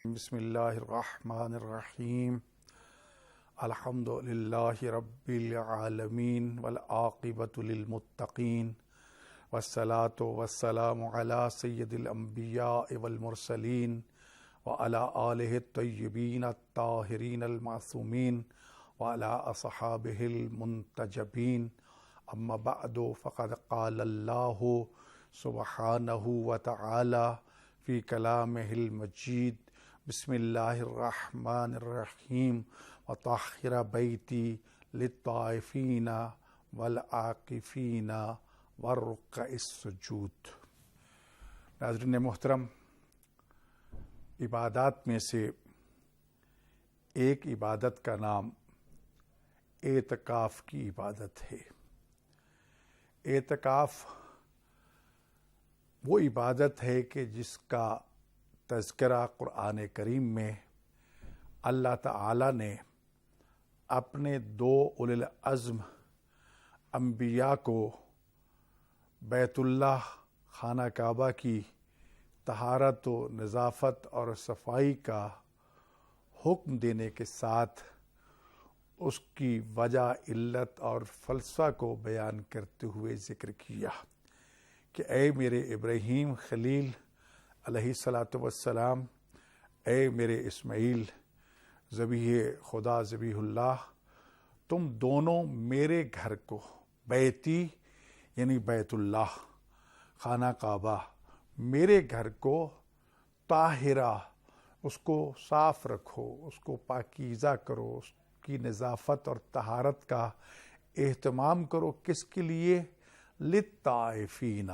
بسم اللہ الرحمن الرحیم الحمد للہ رب العالمین والعاقبۃ للمتقین والصلاة والسلام علی سید الانبیاء والمرسلین وعلی آلہ الطیبین الطاہرین المعصومین وعلی اصحابہ المنتجبین اما بعد فقد قال اللہ سبحانہ وتعالی فی کلامہ المجید بسم اللہ الرحمن الرحیم وطہر بیتی للطائفین والعاکفین والرکع السجود۔ ناظرین محترم، عبادات میں سے ایک عبادت کا نام اعتکاف کی عبادت ہے۔ اعتکاف وہ عبادت ہے کہ جس کا تذکرہ قرآن کریم میں اللہ تعالی نے اپنے دو اولی العزم انبیاء کو بیت اللہ خانہ کعبہ کی طہارت و نظافت اور صفائی کا حکم دینے کے ساتھ اس کی وجہ، علت اور فلسفہ کو بیان کرتے ہوئے ذکر کیا کہ اے میرے ابراہیم خلیل علیہ الصلاۃ والسلام، اے میرے اسماعیل ذبیح خدا ذبیح اللہ، تم دونوں میرے گھر کو، بیتی یعنی بیت اللہ خانہ کعبہ، میرے گھر کو طاہرہ، اس کو صاف رکھو، اس کو پاکیزہ کرو، اس کی نظافت اور طہارت کا اہتمام کرو۔ کس کے لیے؟ للطائفین،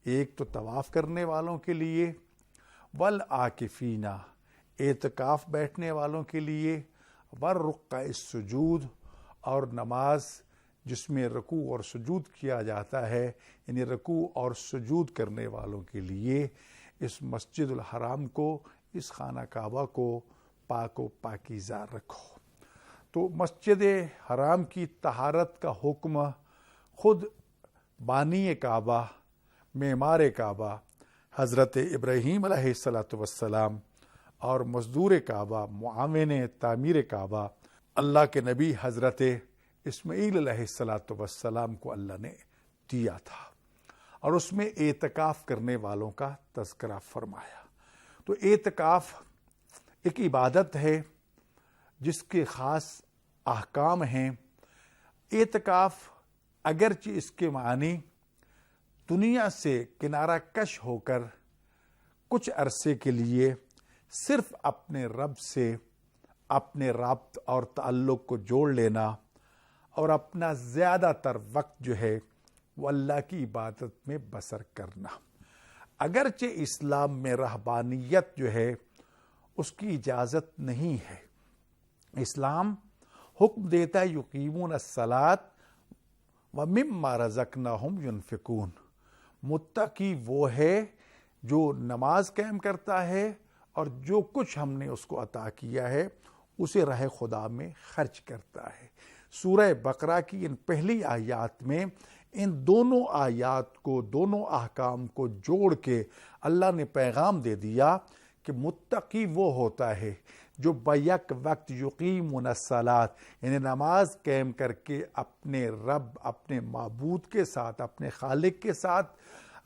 ایک تو طواف کرنے والوں کے لیے، والعاکفین، اعتکاف بیٹھنے والوں کے لیے، والرکع السجود، اور نماز جس میں رکوع اور سجود کیا جاتا ہے، یعنی رکوع اور سجود کرنے والوں کے لیے اس مسجد الحرام کو، اس خانہ کعبہ کو پاک و پاکیزہ رکھو۔ تو مسجد حرام کی طہارت کا حکم خود بانی کعبہ، معمار کعبہ حضرت ابراہیم علیہ السلام اور مزدور کعبہ، معاون تعمیر کعبہ اللہ کے نبی حضرت اسماعیل علیہ السلام کو اللہ نے دیا تھا، اور اس میں اعتکاف کرنے والوں کا تذکرہ فرمایا۔ تو اعتکاف ایک عبادت ہے جس کے خاص احکام ہیں۔ اعتکاف اگرچہ اس کے معنی دنیا سے کنارہ کش ہو کر کچھ عرصے کے لیے صرف اپنے رب سے اپنے رابط اور تعلق کو جوڑ لینا اور اپنا زیادہ تر وقت جو ہے وہ اللہ کی عبادت میں بسر کرنا، اگرچہ اسلام میں رہبانیت جو ہے اس کی اجازت نہیں ہے۔ اسلام حکم دیتا ہے یقیمون الصلاۃ ومما رزقناہم ینفقون، متقی وہ ہے جو نماز قائم کرتا ہے اور جو کچھ ہم نے اس کو عطا کیا ہے اسے راہ خدا میں خرچ کرتا ہے۔ سورہ بقرہ کی ان پہلی آیات میں ان دونوں آیات کو، دونوں احکام کو جوڑ کے اللہ نے پیغام دے دیا کہ متقی وہ ہوتا ہے جو بیک وقت یقیمون الصلاۃ، یعنی نماز قائم کر کے اپنے رب، اپنے معبود کے ساتھ، اپنے خالق کے ساتھ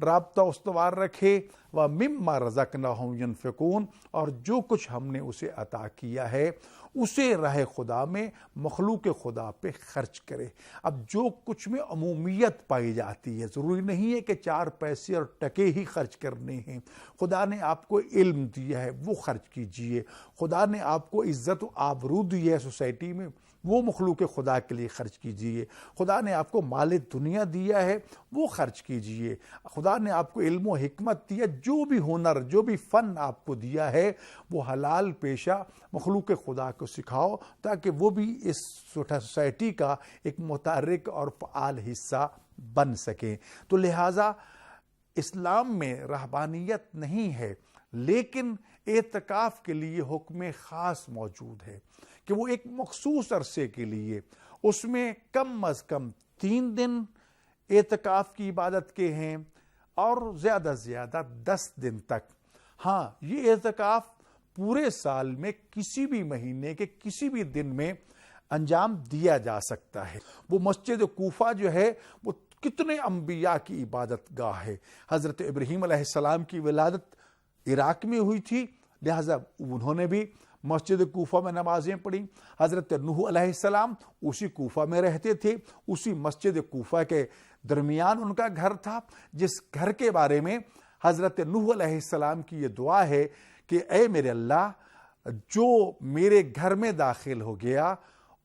رابطہ استوار رکھے، وَمِمَّا رَزَقْنَاهُمْ يُنْفِقُونَ، اور جو کچھ ہم نے اسے عطا کیا ہے اسے راہ خدا میں، مخلوق خدا پہ خرچ کرے۔ اب جو کچھ میں عمومیت پائی جاتی ہے، ضروری نہیں ہے کہ 4 پیسے اور ٹکے ہی خرچ کرنے ہیں۔ خدا نے آپ کو علم دیا ہے، وہ خرچ کیجئے۔ خدا نے آپ کو عزت و آبرو دی ہے سوسائٹی میں، وہ مخلوق خدا کے لیے خرچ کیجئے۔ خدا نے آپ کو مال دنیا دیا ہے، وہ خرچ کیجئے۔ خدا نے آپ کو علم و حکمت دیا، جو بھی ہنر، جو بھی فن آپ کو دیا ہے وہ حلال پیشہ مخلوق خدا کو سکھاؤ، تاکہ وہ بھی اس سوسائٹی کا ایک متحرک اور فعال حصہ بن سکیں۔ تو لہٰذا اسلام میں رہبانیت نہیں ہے، لیکن اعتکاف کے لیے حکم خاص موجود ہے کہ وہ ایک مخصوص عرصے کے لیے، اس میں کم از کم 3 دن اعتکاف کی عبادت کے ہیں اور زیادہ سے زیادہ 10 دن تک۔ ہاں، یہ اعتکاف پورے سال میں کسی بھی مہینے کے کسی بھی دن میں انجام دیا جا سکتا ہے۔ وہ مسجد کوفہ جو ہے وہ کتنے انبیاء کی عبادت گاہ ہے۔ حضرت ابراہیم علیہ السلام کی ولادت عراق میں ہوئی تھی، لہذا انہوں نے بھی مسجد کوفہ میں نمازیں پڑھی۔ حضرت نوح علیہ السلام اسی کوفہ میں رہتے تھے، اسی مسجد کوفہ کے درمیان ان کا گھر تھا، جس گھر کے بارے میں حضرت نوح علیہ السلام کی یہ دعا ہے کہ اے میرے اللہ، جو میرے گھر میں داخل ہو گیا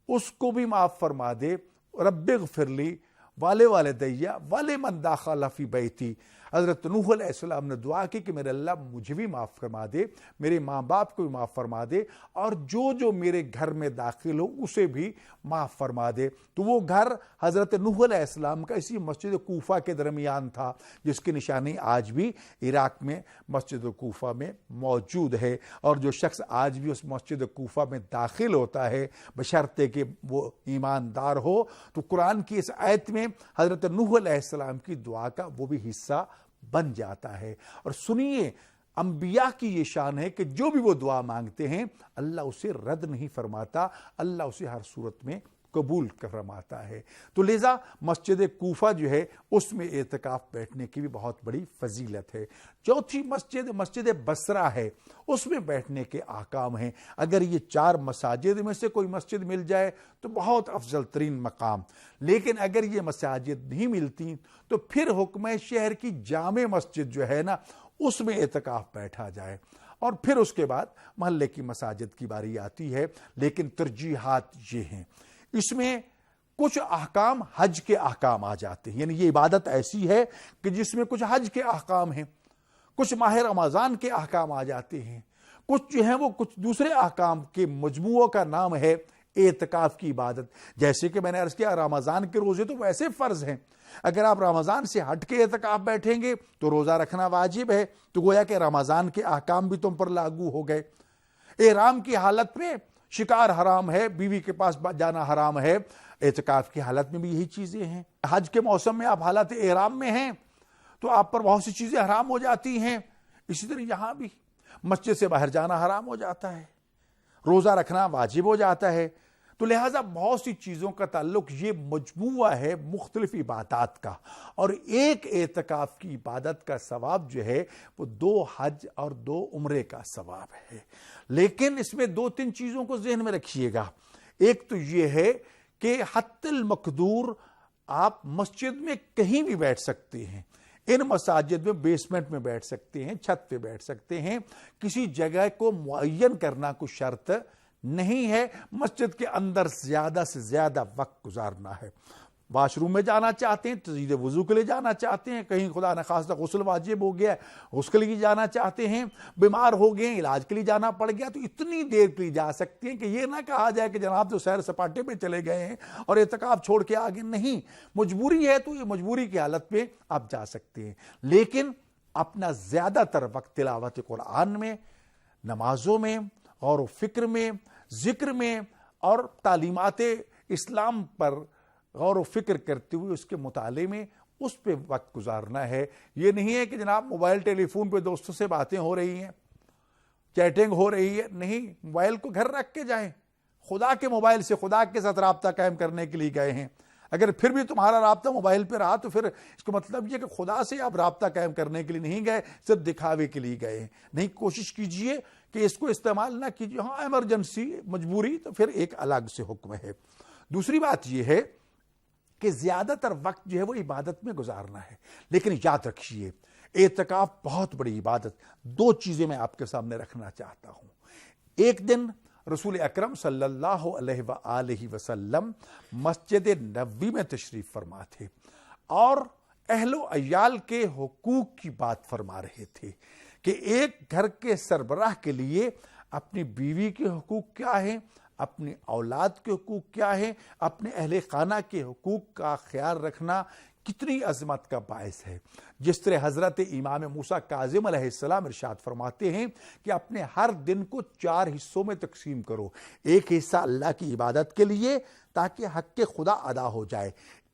اس کو بھی معاف فرما دے، رب اغفر لی والدی ولمن دخل فی بیتی۔ حضرت نوح علیہ السلام نے دعا کی کہ میرے اللہ مجھے بھی معاف فرما دے، میرے ماں باپ کو بھی معاف فرما دے، اور جو میرے گھر میں داخل ہو اسے بھی معاف فرما دے۔ تو وہ گھر حضرت نوح علیہ السلام کا اسی مسجد کوفہ کے درمیان تھا، جس کی نشانی آج بھی عراق میں مسجد کوفہ میں موجود ہے۔ اور جو شخص آج بھی اس مسجد کوفہ میں داخل ہوتا ہے بشرطے کہ وہ ایماندار ہو، تو قرآن کی اس آیت میں حضرت نوح علیہ السلام کی دعا کا وہ بھی حصہ بن جاتا ہے۔ اور سنیے، انبیاء کی یہ شان ہے کہ جو بھی وہ دعا مانگتے ہیں اللہ اسے رد نہیں فرماتا، اللہ اسے ہر صورت میں قبول فرماتا ہے۔ تو لہذا مسجد کوفہ جو ہے اس میں اعتکاف بیٹھنے کی بھی بہت بڑی فضیلت ہے۔ چوتھی مسجد بصرہ ہے، اس میں بیٹھنے کے احکام ہیں۔ اگر یہ 4 مساجد میں سے کوئی مسجد مل جائے تو بہت افضل ترین مقام، لیکن اگر یہ مساجد نہیں ملتی تو پھر حکم ہے شہر کی جامع مسجد جو ہے نا اس میں اعتکاف بیٹھا جائے، اور پھر اس کے بعد محلے کی مساجد کی باری آتی ہے۔ لیکن ترجیحات یہ ہیں، اس میں کچھ احکام حج کے احکام آ جاتے ہیں، یعنی یہ عبادت ایسی ہے کہ جس میں کچھ حج کے احکام ہیں، کچھ ماہ رمضان کے احکام آ جاتے ہیں، کچھ جو ہیں وہ کچھ دوسرے احکام کے مجموعوں کا نام ہے اعتکاف کی عبادت۔ جیسے کہ میں نے عرض کیا، رمضان کے روزے تو ویسے فرض ہیں، اگر آپ رمضان سے ہٹ کے اعتکاف بیٹھیں گے تو روزہ رکھنا واجب ہے، تو گویا کہ رمضان کے احکام بھی تم پر لاگو ہو گئے۔ احرام کی حالت میں شکار حرام ہے، بیوی کے پاس جانا حرام ہے، اعتکاف کی حالت میں بھی یہی چیزیں ہیں۔ حج کے موسم میں آپ حالت احرام میں ہیں تو آپ پر بہت سی چیزیں حرام ہو جاتی ہیں، اسی طرح یہاں بھی مسجد سے باہر جانا حرام ہو جاتا ہے، روزہ رکھنا واجب ہو جاتا ہے۔ تو لہٰذا بہت سی چیزوں کا تعلق یہ مجموعہ ہے مختلف عبادات کا، اور ایک اعتکاف کی عبادت کا ثواب جو ہے وہ 2 حج اور 2 عمرے کا ثواب ہے۔ لیکن اس میں 2-3 چیزوں کو ذہن میں رکھیے گا۔ ایک تو یہ ہے کہ حتی المقدور آپ مسجد میں کہیں بھی بیٹھ سکتے ہیں، ان مساجد میں بیسمنٹ میں بیٹھ سکتے ہیں، چھت پہ بیٹھ سکتے ہیں، کسی جگہ کو معین کرنا کوئی شرط نہیں ہے۔ مسجد کے اندر زیادہ سے زیادہ وقت گزارنا ہے۔ واش روم میں جانا چاہتے ہیں، تجدید وضو کے لیے جانا چاہتے ہیں، کہیں خدا نخواستہ غسل واجب ہو گیا اس کے لیے جانا چاہتے ہیں، بیمار ہو گئے علاج کے لیے جانا پڑ گیا، تو اتنی دیر کے لیے جا سکتے ہیں کہ یہ نہ کہا جائے کہ جناب تو سیر سپاٹے پہ چلے گئے ہیں اور اعتکاف چھوڑ کے آگے نہیں۔ مجبوری ہے تو یہ مجبوری کی حالت میں آپ جا سکتے ہیں، لیکن اپنا زیادہ تر وقت تلاوت قرآن میں، نمازوں میں، غور و فکر میں، ذکر میں اور تعلیمات اسلام پر غور و فکر کرتے ہوئے اس کے مطالعے میں اس پہ وقت گزارنا ہے۔ یہ نہیں ہے کہ جناب موبائل ٹیلی فون پہ دوستوں سے باتیں ہو رہی ہیں، چیٹنگ ہو رہی ہے، نہیں، موبائل کو گھر رکھ کے جائیں، خدا کے موبائل سے خدا کے ساتھ رابطہ قائم کرنے کے لیے گئے ہیں۔ اگر پھر بھی تمہارا رابطہ موبائل پہ رہا تو پھر اس کا مطلب یہ کہ خدا سے آپ رابطہ قائم کرنے کے لیے نہیں گئے، صرف دکھاوے کے لیے گئے ہیں۔ نہیں، کوشش کیجئے کہ اس کو استعمال نہ کیجئے، ہاں ایمرجنسی مجبوری تو پھر ایک الگ سے حکم ہے۔ دوسری بات یہ ہے کہ زیادہ تر وقت جو ہے وہ عبادت میں گزارنا ہے، لیکن یاد رکھیے اعتکاف بہت بڑی عبادت۔ 2 چیزیں میں آپ کے سامنے رکھنا چاہتا ہوں۔ ایک دن رسول اکرم صلی اللہ علیہ وآلہ وسلم مسجد نبوی میں تشریف فرما تھے اور اہل و عیال کے حقوق کی بات فرما رہے تھے کہ ایک گھر کے سربراہ کے لیے اپنی بیوی کے حقوق کیا ہیں، اپنی اولاد کے حقوق کیا ہیں، اپنے اہل خانہ کے حقوق کا خیال رکھنا کتنی عظمت کا باعث ہے۔ جس طرح حضرت امام موسیٰ کاظم علیہ السلام ارشاد فرماتے ہیں کہ اپنے ہر دن کو 4 حصوں میں تقسیم کرو، ایک حصہ اللہ کی عبادت کے لیے تاکہ حق خدا ادا ہو جائے،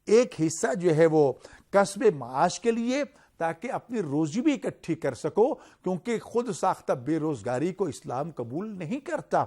ایک حصہ جو ہے وہ کسب معاش کے لیے تاکہ اپنی روزی بھی اکٹھی کر سکو، کیونکہ خود ساختہ بے روزگاری کو اسلام قبول نہیں کرتا،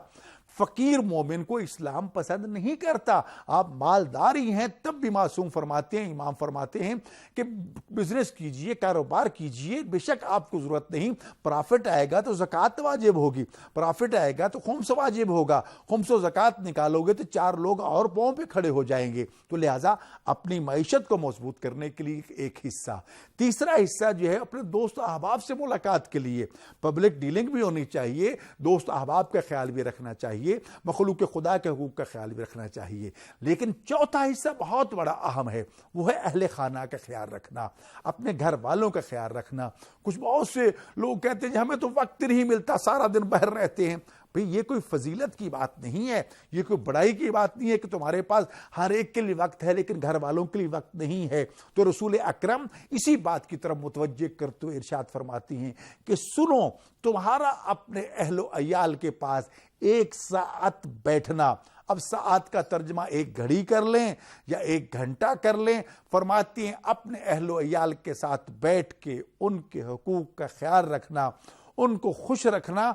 فقیر مومن کو اسلام پسند نہیں کرتا۔ آپ مالدار ہی ہیں تب بھی معصوم فرماتے ہیں، امام فرماتے ہیں کہ بزنس کیجئے، کاروبار کیجئے، بے شک آپ کو ضرورت نہیں، پرافٹ آئے گا تو زکوٰۃ واجب ہوگی، پرافٹ آئے گا تو خمس واجب ہوگا، خمس و زکوٰۃ نکالو گے تو 4 لوگ اور پاؤں پہ کھڑے ہو جائیں گے۔ تو لہٰذا اپنی معیشت کو مضبوط کرنے کے لیے ایک حصہ، تیسرا حصہ جو ہے اپنے دوست احباب سے ملاقات کے لیے، پبلک ڈیلنگ بھی ہونی چاہیے، دوست احباب کا خیال بھی رکھنا چاہیے، مخلوق خدا کے حقوق کا خیال بھی رکھنا چاہیے۔ لیکن چوتھا حصہ بہت بڑا اہم ہے، وہ ہے اہل خانہ کا خیال رکھنا، اپنے گھر والوں کا خیال رکھنا۔ کچھ بہت سے لوگ کہتے ہیں ہمیں تو وقت نہیں ملتا، سارا دن باہر رہتے ہیں۔ بھئی یہ کوئی فضیلت کی بات نہیں ہے، یہ کوئی بڑائی کی بات نہیں ہے کہ تمہارے پاس ہر ایک کے لیے وقت ہے لیکن گھر والوں کے لیے وقت نہیں ہے۔ تو رسول اکرم اسی بات کی طرف متوجہ کرتے ہوئے ارشاد فرماتی ہیں کہ سنو، تمہارا اپنے اہل و عیال کے پاس 1 ساعت بیٹھنا، اب ساعت کا ترجمہ 1 گھڑی کر لیں یا 1 گھنٹہ کر لیں، فرماتی ہیں اپنے اہل و عیال کے ساتھ بیٹھ کے ان کے حقوق کا خیال رکھنا، ان کو خوش رکھنا،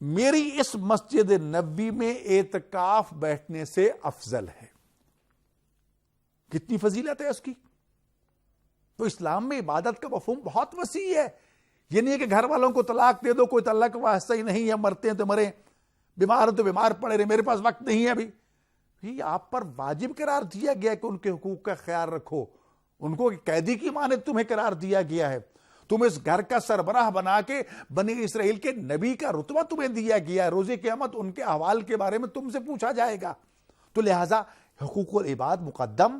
میری اس مسجد نبوی میں اعتکاف بیٹھنے سے افضل ہے۔ کتنی فضیلت ہے اس کی۔ تو اسلام میں عبادت کا مفہوم بہت وسیع ہے۔ یہ نہیں ہے کہ گھر والوں کو طلاق دے دو، کوئی تعلق واسطہ ہی نہیں ہے، مرتے ہیں تو مریں، بیمار تو بیمار پڑے رہے، میرے پاس وقت نہیں ہے ابھی۔ آپ پر واجب قرار دیا گیا کہ ان کے حقوق کا خیال رکھو، ان کو قیدی کی مانند تمہیں قرار دیا گیا ہے، تم اس گھر کا سربراہ بنا کے بنی اسرائیل کے نبی کا رتبہ تمہیں دیا گیا ہے، روز قیامت ان کے احوال کے بارے میں تم سے پوچھا جائے گا۔ تو لہٰذا حقوق العباد مقدم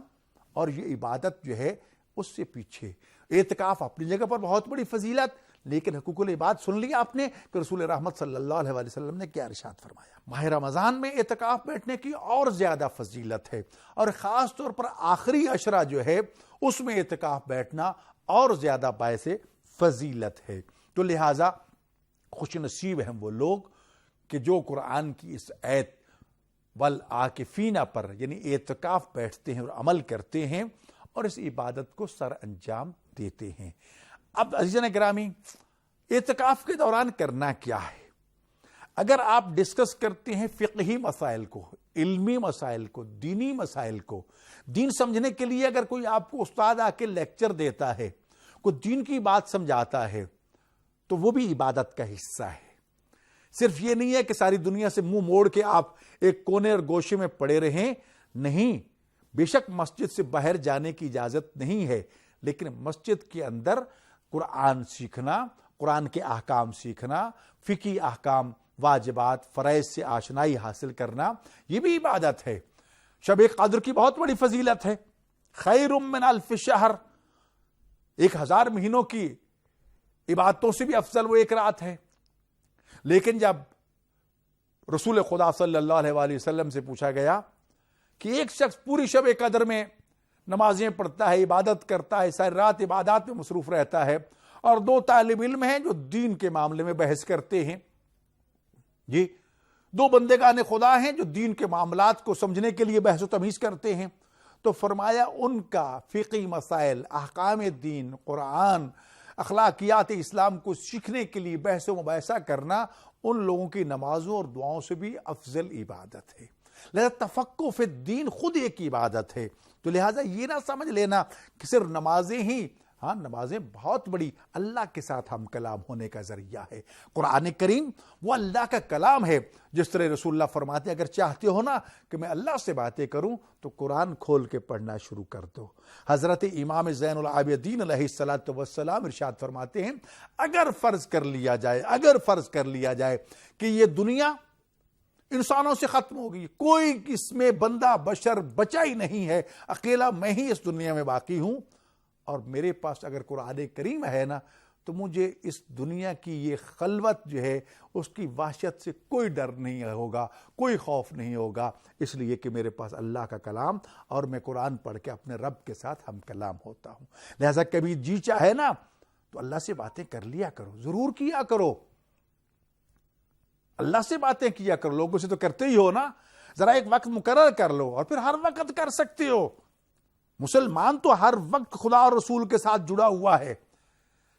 اور یہ عبادت جو ہے اس سے پیچھے۔ اعتکاف اپنی جگہ پر بہت بڑی فضیلت، لیکن حقوق العباد سن لیا آپ نے کہ رسول رحمت صلی اللہ علیہ وسلم نے کیا ارشاد فرمایا۔ ماہ رمضان میں اعتکاف بیٹھنے کی اور زیادہ فضیلت ہے، اور خاص طور پر آخری عشرہ جو ہے اس میں اعتکاف بیٹھنا اور زیادہ باعث فضیلت ہے۔ تو لہٰذا خوش نصیب ہیں وہ لوگ کہ جو قرآن کی اس آیت والعاکفین پر یعنی اعتکاف بیٹھتے ہیں اور عمل کرتے ہیں اور اس عبادت کو سر انجام دیتے ہیں۔ اب عزیزان گرامی، اعتکاف کے دوران کرنا کیا ہے؟ اگر آپ ڈسکس کرتے ہیں فقہی مسائل کو، علمی مسائل کو، دینی مسائل کو، دین سمجھنے کے لیے اگر کوئی آپ کو استاد آ کے لیکچر دیتا ہے، کوئی دین کی بات سمجھاتا ہے، تو وہ بھی عبادت کا حصہ ہے۔ صرف یہ نہیں ہے کہ ساری دنیا سے منہ موڑ کے آپ ایک کونے اور گوشے میں پڑے رہیں، نہیں، بے شک مسجد سے باہر جانے کی اجازت نہیں ہے، لیکن مسجد کے اندر قرآن سیکھنا، قرآن کے احکام سیکھنا، فقہی احکام، واجبات، فرائض سے آشنائی حاصل کرنا، یہ بھی عبادت ہے۔ شب قدر کی بہت بڑی فضیلت ہے، خیر من 1000 شہر، 1000 مہینوں کی عبادتوں سے بھی افضل وہ ایک رات ہے۔ لیکن جب رسول خدا صلی اللہ علیہ وآلہ وسلم سے پوچھا گیا کہ ایک شخص پوری شب قدر میں نمازیں پڑھتا ہے، عبادت کرتا ہے، ساری رات عبادات میں مصروف رہتا ہے، اور 2 طالب علم ہیں جو دین کے معاملے میں بحث کرتے ہیں، یہ 2 بندگان خدا ہیں جو دین کے معاملات کو سمجھنے کے لیے بحث و تمیز کرتے ہیں، تو فرمایا ان کا فقہی مسائل، احکام دین، قرآن، اخلاقیات اسلام کو سیکھنے کے لیے بحث و مباحثہ کرنا ان لوگوں کی نمازوں اور دعاؤں سے بھی افضل عبادت ہے۔ لہذا تفقہ فی الدین خود ایک عبادت ہے۔ تو لہٰذا یہ نہ سمجھ لینا کہ صرف نمازیں ہی، ہاں نمازیں بہت بڑی اللہ کے ساتھ ہم کلام ہونے کا ذریعہ ہے۔ قرآن کریم وہ اللہ کا کلام ہے، جس طرح رسول اللہ فرماتے ہیں اگر چاہتے ہو نا کہ میں اللہ سے باتیں کروں تو قرآن کھول کے پڑھنا شروع کر دو۔ حضرت امام زین العابدین علیہ الصلوۃ والسلام ارشاد فرماتے ہیں اگر فرض کر لیا جائے کہ یہ دنیا انسانوں سے ختم ہو گئی، کوئی اس میں بندہ بشر بچا ہی نہیں ہے، اکیلا میں ہی اس دنیا میں باقی ہوں، اور میرے پاس اگر قرآن کریم ہے نا تو مجھے اس دنیا کی یہ خلوت جو ہے اس کی وحشت سے کوئی ڈر نہیں ہوگا، کوئی خوف نہیں ہوگا، اس لیے کہ میرے پاس اللہ کا کلام اور میں قرآن پڑھ کے اپنے رب کے ساتھ ہم کلام ہوتا ہوں۔ لہٰذا کبھی جی چاہے نا تو اللہ سے باتیں کر لیا کرو، ضرور کیا کرو، اللہ سے باتیں کیا کرو، لوگوں سے تو کرتے ہی ہو نا، ذرا ایک وقت مقرر کر لو اور پھر ہر وقت کر سکتے ہو۔ مسلمان تو ہر وقت خدا اور رسول کے ساتھ جڑا ہوا ہے،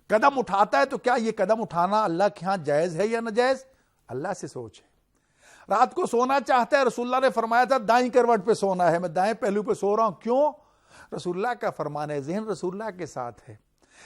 قدم اٹھاتا ہے تو کیا یہ قدم اٹھانا اللہ کے ہاں جائز ہے یا ناجائز؟ اللہ سے سوچ ہے۔ رات کو سونا چاہتا ہے، رسول اللہ نے فرمایا تھا دائیں کروٹ پہ سونا ہے، میں دائیں پہلو پہ سو رہا ہوں، کیوں؟ رسول اللہ کا فرمان ہے، ذہن رسول اللہ کے ساتھ ہے۔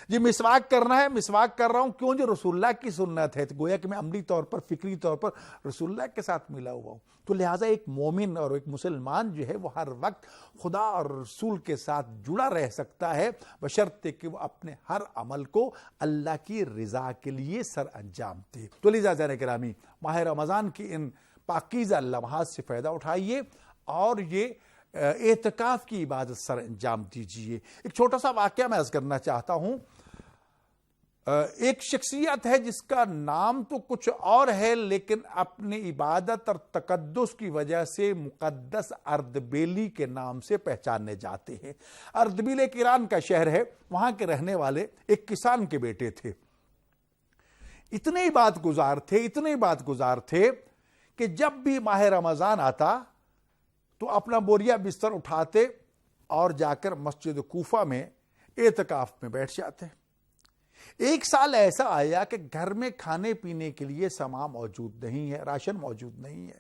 جی مسواک کرنا ہے، مسواک کر رہا ہوں، کیوں؟ جو رسول اللہ کی سنت ہے، تو گویا کہ میں عملی طور پر، فکری طور پر رسول اللہ کے ساتھ ملا ہوا ہوں۔ تو لہٰذا ایک مومن اور ایک مسلمان جو ہے وہ ہر وقت خدا اور رسول کے ساتھ جڑا رہ سکتا ہے، بشرطے کہ وہ اپنے ہر عمل کو اللہ کی رضا کے لیے سر انجام دے۔ تو لہٰذا عزیزان گرامی، ماہ رمضان کی ان پاکیزہ لمحات سے فائدہ اٹھائیے اور یہ اعتکاف کی عبادت سر انجام دیجیے۔ ایک چھوٹا سا واقعہ میں عرض کرنا چاہتا ہوں۔ ایک شخصیت ہے جس کا نام تو کچھ اور ہے، لیکن اپنی عبادت اور تقدس کی وجہ سے مقدس اردبیلی کے نام سے پہچانے جاتے ہیں۔ اردبیل ایک ایران کا شہر ہے، وہاں کے رہنے والے ایک کسان کے بیٹے تھے۔ اتنے عبادت گزار تھے کہ جب بھی ماہ رمضان آتا تو اپنا بوریا بستر اٹھاتے اور جا کر مسجد کوفہ میں اعتکاف میں بیٹھ جاتے۔ ایک سال ایسا آیا کہ گھر میں کھانے پینے کے لیے سامان موجود نہیں ہے، راشن موجود نہیں ہے۔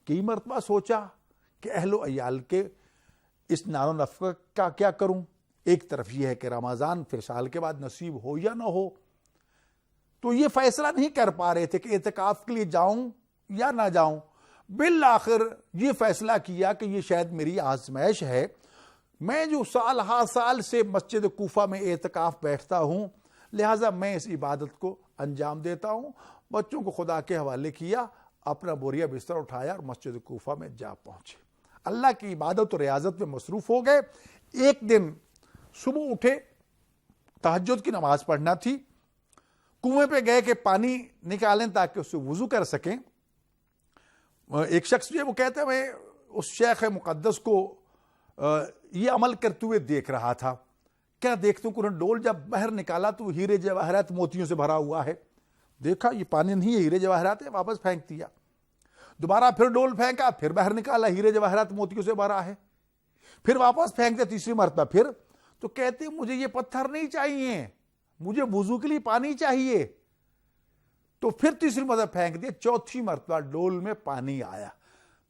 کئی مرتبہ سوچا کہ اہل و عیال کے اس نان و نفقہ کا کیا کروں؟ ایک طرف یہ ہے کہ رمضان پھر سال کے بعد نصیب ہو یا نہ ہو، تو یہ فیصلہ نہیں کر پا رہے تھے کہ اعتکاف کے لیے جاؤں یا نہ جاؤں۔ بالآخر یہ فیصلہ کیا کہ یہ شاید میری آزمائش ہے، میں جو سال ہر سال سے مسجد کوفہ میں اعتکاف بیٹھتا ہوں، لہٰذا میں اس عبادت کو انجام دیتا ہوں۔ بچوں کو خدا کے حوالے کیا، اپنا بوریا بستر اٹھایا اور مسجد کوفہ میں جا پہنچے۔ اللہ کی عبادت اور ریاضت میں مصروف ہو گئے۔ ایک دن صبح اٹھے، تہجد کی نماز پڑھنا تھی، کنویں پہ گئے کہ پانی نکالیں تاکہ اس سے وضو کر سکیں۔ ایک شخص جو ہے وہ کہتا ہے میں اس شیخ مقدس کو یہ عمل کرتے ہوئے دیکھ رہا تھا۔ کیا دیکھتے ہوں؟ انہوں نے ڈول جب باہر نکالا تو وہ ہیرے جواہرات موتیوں سے بھرا ہوا ہے۔ دیکھا یہ پانی نہیں ہے، ہیرے جواہرات ہے، واپس پھینک دیا۔ دوبارہ پھر ڈول پھینکا، پھر باہر نکالا، ہیرے جواہرات موتیوں سے بھرا ہے، پھر واپس پھینک دیا۔ تیسری مرتبہ پھر تو کہتے مجھے یہ پتھر نہیں چاہیے، مجھے وضو کے لیے پانی چاہیے، تو پھر تیسری مرتبہ پھینک دیا۔ چوتھی مرتبہ ڈول میں پانی آیا۔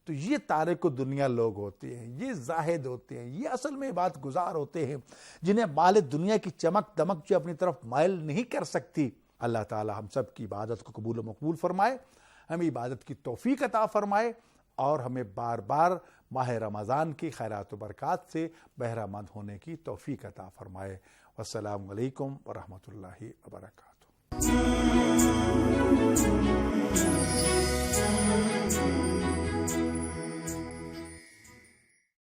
تو یہ تارک دنیا لوگ ہوتے ہیں، یہ زاہد ہوتے ہیں، یہ اصل میں عبادت گزار ہوتے ہیں، جنہیں مال دنیا کی چمک دمک جو اپنی طرف مائل نہیں کر سکتی۔ اللہ تعالی ہم سب کی عبادت کو قبول و مقبول فرمائے، ہمیں عبادت کی توفیق عطا فرمائے، اور ہمیں بار بار ماہ رمضان کی خیرات و برکات سے بہرہ مند ہونے کی توفیق عطا فرمائے۔ والسلام علیکم ورحمۃ اللہ وبرکاتہ۔